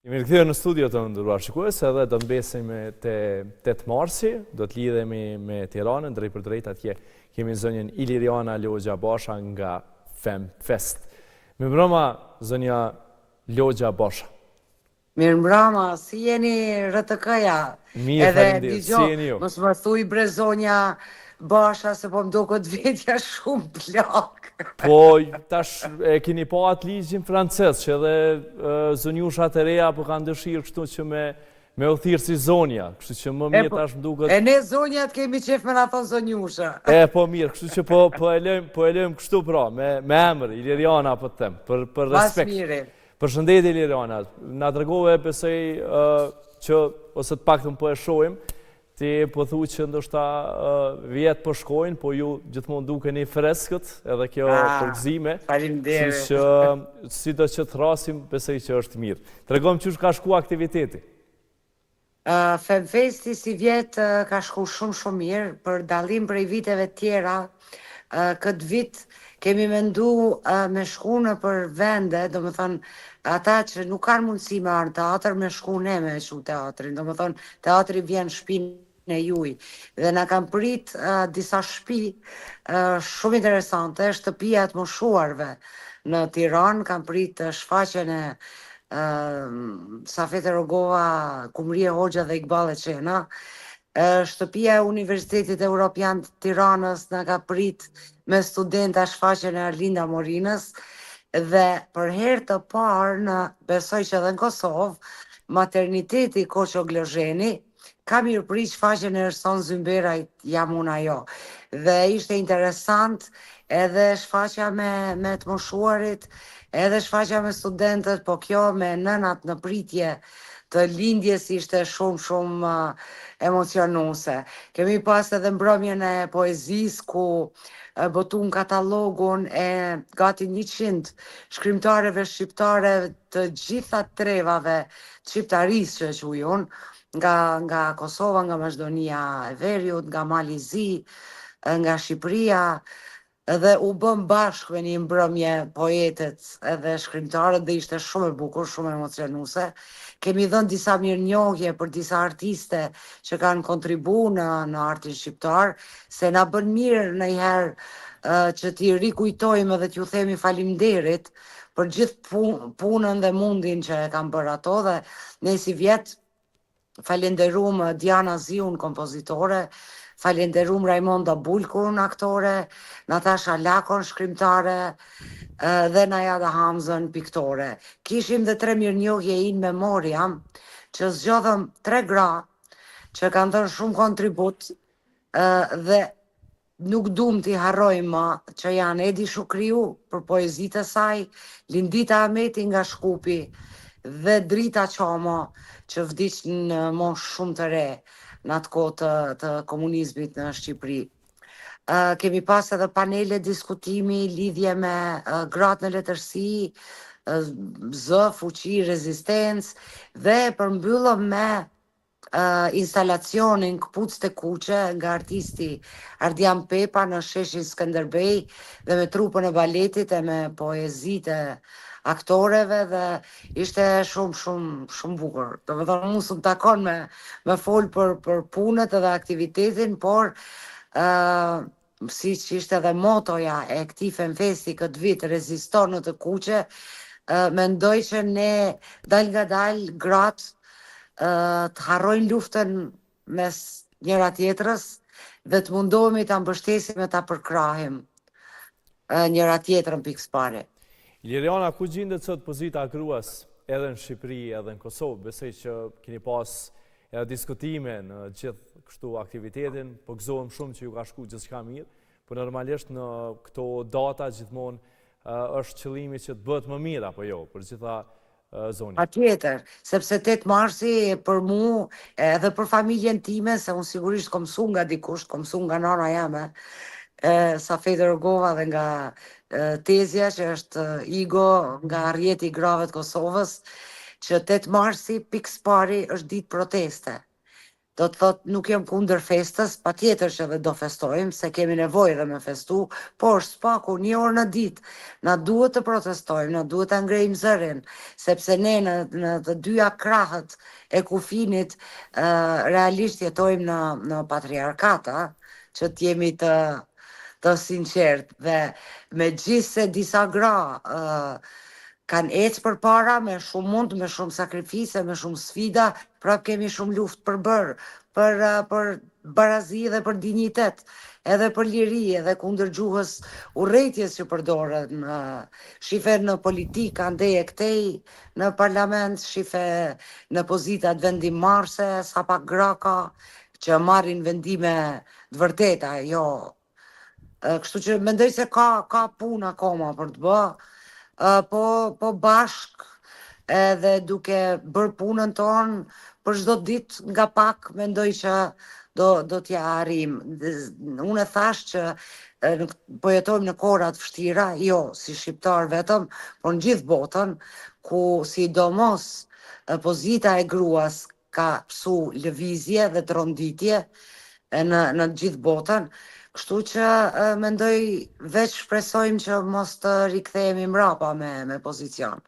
Jemi rikthyer në studio të nderuar shikues, edhe do mbesim te 8 marsi, do të lidhemi me Tiranën, drejt për drejt atje kemi zonjën Iliriana Logja Basha nga FemFest. Mirëmbrëma zonja Logja Basha. Mirëmbrëma, si jeni RTK-ja? Mirë, faleminderit. Si jeni ju? Mos më thuj bre zonja Basha se po më duket vetja shumë plak. Po, tash e keni pa atë ligjin francez, që edhe zonjushat e reja po kanë dëshirë kështu që me u thirrë si zonja, kështu që më mirë tash më duket. E ne zonjat kemi qef me na thonë zonjusha. Po mirë, kështu që po e lëm kështu pra, me emër Iliriana po të them, për respekt. Pas mire. Përshëndetje Iliriana, na tregove besoj që ose të paktën po e shohim. Ti po thu që ndoshta vjet po shkojnë, po ju gjithmonë dukeni freskët, edhe kjo përgëzime. Faleminderit. Kështu që sido që të thrasim, besoj që është mirë. Tregom çu ka shku aktiviteti. FemFesti si vjet ka shku shumë mirë, për dallim prej viteve tjera. Këtë vit kemi mendu me shku në për vende, do më thonë, ata që nuk kanë mundësi me arë teatr, me shku ne me shu teatrin, do më thonë, teatri vjen shpinë në juj, dhe na kanë prit disa shtëpi shumë interesante, shtëpia të moshuarve në Tiranë, kanë prit shfaqjen e Safete Rogova, Kumrie Hoxha dhe Iqbal Çena. Shtëpia e Universitetit Evropian të Tiranës na ka prit me studenta shfaqjen e Arlinda Morinës, dhe për herë të parë besoj që edhe në Kosovë, materniteti Koço Glozheni ka mirëprit shfaqjen e Erson Zymberajt Jam unë ajo. Dhe ishte interesant edhe shfaqja me të moshuarit, edhe shfaqja me studentët, po kjo me nënat në pritje të lindjes ishte shumë emocionuese. Kemi pas edhe mbrëmjen e poezisë ku botuam katalogun e gati 100 shkrimtareve shqiptare të gjitha trevave të shqiptarisë që quaj unë, nga Kosova, nga Maqedonia e Veriut, nga Malizi, nga Shqipëria, dhe u bëm bashkë me një mbrëmje poetet edhe shkrimtarët dhe ishte shumë e bukur, shumë emocionuese. Kemi dhënë disa mirënjohje për disa artiste që kanë kontribu në artin shqiptar, se na bën mirë ndonjëherë që t'i rikujtojmë dhe t'ju themi faleminderit për gjithë punën dhe mundin që e kanë bërë ato, dhe ne si vjet falenderum Diana Ziun, kompozitore, falenderum Raimonda Bulkun, aktore, Natasha Lakon, shkrimtare, dhe Najada Hamzën, piktore. Kishim dhe 3 mirënjohje in memoria, që zgjodhëm 3 gra, që kanë dhënë shumë kontribut, dhe nuk dum t'i harrojmë që janë Edi Shukriu për poezitë e saj, Lindita Ahmeti nga Shkupi, dhe Drita Qomo, që vdiq në moshë shumë të re në atë kohë të komunizmit në Shqipëri. Kemi pas edhe panele diskutimi lidhje me gratë në letërsi, zë, fuqi, rezistencë, dhe përmbyllëm me instalacionin Këpucë të Kuqe nga artisti Ardian Pepa në sheshin Skënderbej, dhe me trupën e baletit e me poezit e aktoreve, dhe ishte shumë bukur. Do të thonë, unë s'm takon me fol për punët edhe aktivitetin, por si që ishte edhe motoja e këtij FemFesti këtë vit, reziston në të kuqe, mendoj që ne dal nga dal gratë të harrojnë luftën mes njëra tjetrës dhe të mundohemi ta mbështesim e ta përkrahim njëra tjetrën pikës pare. Iliriana, ku gjendet sot pozita e gruas edhe në Shqipëri edhe në Kosovë? Besoj që keni pas edhe diskutime në gjithë kështu aktivitetin, po gëzohem shumë që ju ka shku gjithçka mirë, por normalisht në këto data gjithmonë është qëllimi që të bëhet më mirë apo jo për gjitha zonjat. Patjetër, sepse 8 marsi për mu edhe për familjen time, se unë sigurisht kom mësu nga dikush, kom mësu nga nana jame, Safete Rogova dhe nga Tezja, që është Igo nga rrjeti i grave të Kosovës, që 8 marsi pikës pari është ditë proteste. Do të thot nuk jam kundër festës, pa tjetër që dhe do festojmë, se kemi nevojë dhe me festu, por s'paku 1 orë në ditë, na duhet të protestojmë, na duhet të ngrejmë zërin, sepse ne në të dyja krahët e kufinit realisht jetojmë në patriarkata, që t'jemi të sinqert, dhe me gjithë se disa gra kanë ecë për para me shumë mund, me shumë sakrifise, me shumë sfida, prap kemi shumë luft për bërë, për barazi dhe për dignitet, edhe për liri, edhe kundër gjuhës urrejtjes që përdoren, shife në politikë, ande e këtej, në parlament, shife në pozitat vendimmarrëse, sa pak graka që marrin vendime të vërteta, jo. Kështu që mendoj se ka punë akoma për të bë, po bashk edhe duke bërë punën tonë për çdo ditë nga pak mendoj që do t'ja arrim. Unë e thash që po jetojmë në kohra të vështira, jo si shqiptar vetëm, por në gjithë botën, ku sidomos pozita e gruas ka psu lëvizje dhe tronditje në gjithë botën. Kështu që mendoj veç shpresojmë që mos të rikthehemi mrapa me pozicion.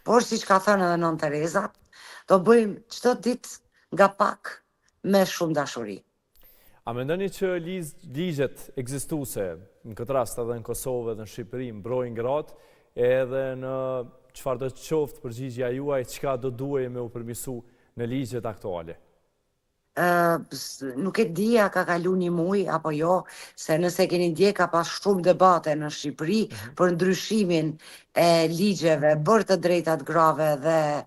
Por siç ka thënë edhe nën Tereza, do bëjmë çdo ditë nga pak me shumë dashuri. A mendoni që ligjet ekzistuese në këtë rast edhe në Kosovë dhe në Shqipëri mbrojnë gratë, edhe në çfarë do të qoftë përgjigjja juaj, çka do duhej me u përmirësu në ligjet aktuale? Nuk e dija ka kalu 1 muaj apo jo, se nëse keni ndjek ka pas shumë debate në Shqipëri për ndryshimin e ligjeve për të drejtat grave dhe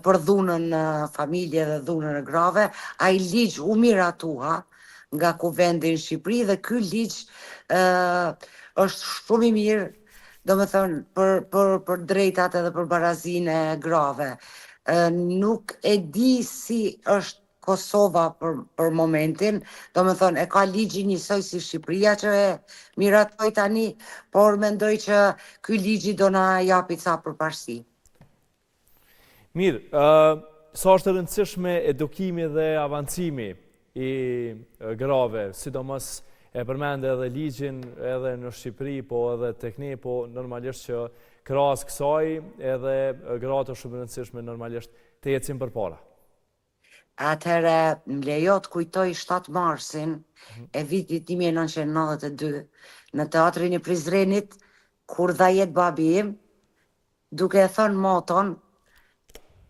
për dhunën në familje dhe dhunën e grave. Ai ligj u miratua nga kuvendi në Shqipëri dhe ky ligj është shumë i mirë, do me thënë, për drejtat edhe për barazinë e grave. Nuk e di si është Kosova për momentin, do me thonë, e ka ligji njësoj si Shqipëria që e miratoj tani, por mendoj që ky ligji do na japi ca përparësi. Mirë, sa është e rëndësishme edukimi dhe avancimi i grave, sidomos e përmende edhe ligjin edhe në Shqipëri, po edhe tek ne, po normalisht që krahas kësaj edhe gratë është shumë e rëndësishme normalisht të ecin përpara. Atëherë më lejo të kujtoj 7 marsin e vitit 1992 në teatrin e Prizrenit, kur dha jetë babi im, duke e thënë moton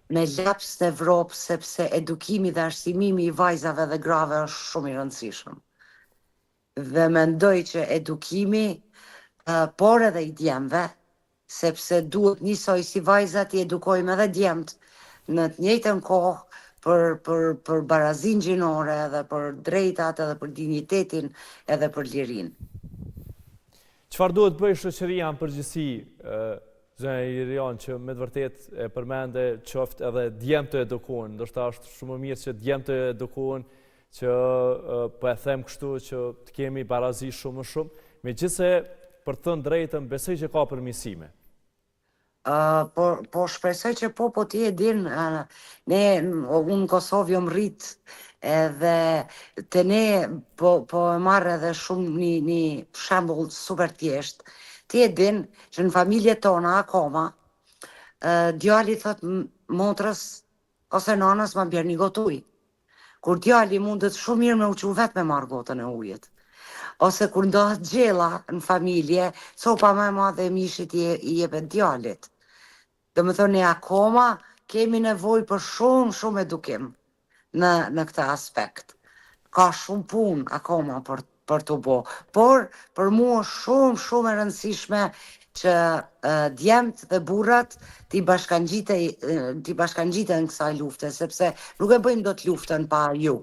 me laps në Evropë, sepse edukimi dhe arsimimi i vajzave dhe grave është shumë i rëndësishëm. Dhe mendoj që edukimi, por edhe i djemve, sepse duhet njësoj si vajzat i edukojmë edhe djemt në të njëjtën kohë, për barazin gjinore edhe për drejtat edhe për dignitetin edhe për lirin. Çfarë duhet bëj shoqëria në përgjithësi, zënë Irion, që me të vërtet e përmende qoftë edhe djemt të edukohen, ndoshta është shumë mirë që djemt të edukohen, që po e them kështu që të kemi barazi shumë, megjithëse për të thënë drejtën besoj që ka përmirësime. Po shpresoj që po ti e din, unë në Kosovë jom rrit edhe të ne po e marrë edhe shumë një shembull super thjesht. Ti e din që në familje tona akoma, djali thot motrës ose nanës ma bjerë një gotë ujë. Kur djali mundet shumë mirë me uqu vetë me marrë gotën e ujit. Ose kur ndohet gjella në familje, copa më e madhe e mishit i jepet djalit. Do me thonë, ne akoma kemi nevojë për shumë edukim në këtë aspekt. Ka shumë punë akoma për të bo. Por, për mua shumë e rëndësishme që djemt dhe burrat t'i bashkangjiten në kësaj lufte, sepse nuk e bëjmë do të luftën pa ju.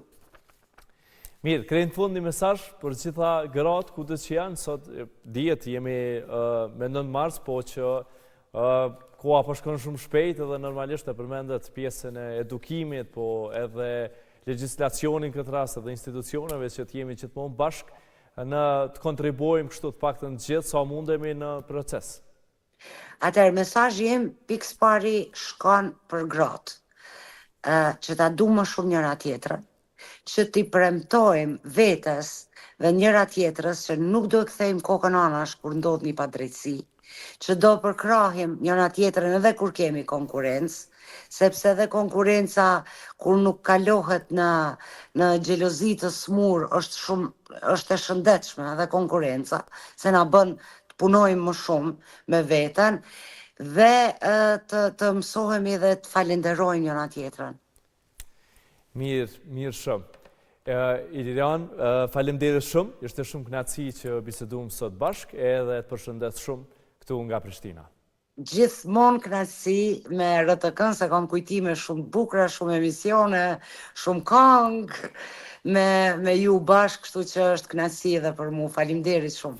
Mirë, krejnë të fund një mesazh për gjitha gratë ku të që janë, sot dihet jemi me 9 mars, po që koha po shkon shumë shpejt edhe normalisht e përmendet pjesën e edukimit, po edhe legjislacionin këtë rast edhe institucioneve që të jemi gjithmonë bashk në të kontribuojmë kështu të paktën gjithë sa mundemi në proces. Atëherë, mesazhi im pikës pari shkon për gratë, që ta du më shumë njëra tjetrën, që t'i premtojmë vetes dhe njëra tjetrës që nuk do kthejmë kokën anash kur ndodh një padrejtësi, që do përkrahim njëra tjetrën edhe kur kemi konkurrencë, sepse edhe konkurenca kur nuk kalohet në xhelozi të smur është e shëndetshme edhe konkurenca, se na bën të punojmë më shumë me veten dhe të mësohemi dhe të falenderojmë njëra tjetrën. Mirë shumë. Iliran, faleminderit shumë, ishte shumë kënaqësi që biseduam sot bashkë edhe të përshëndet shumë këtu nga Prishtina. Gjithmonë kënaqësi me RTK-n se kam kujtime shumë bukura, shumë emisione, shumë këngë me ju bashkë, kështu që është kënaqësi edhe për mua. Faleminderit shumë.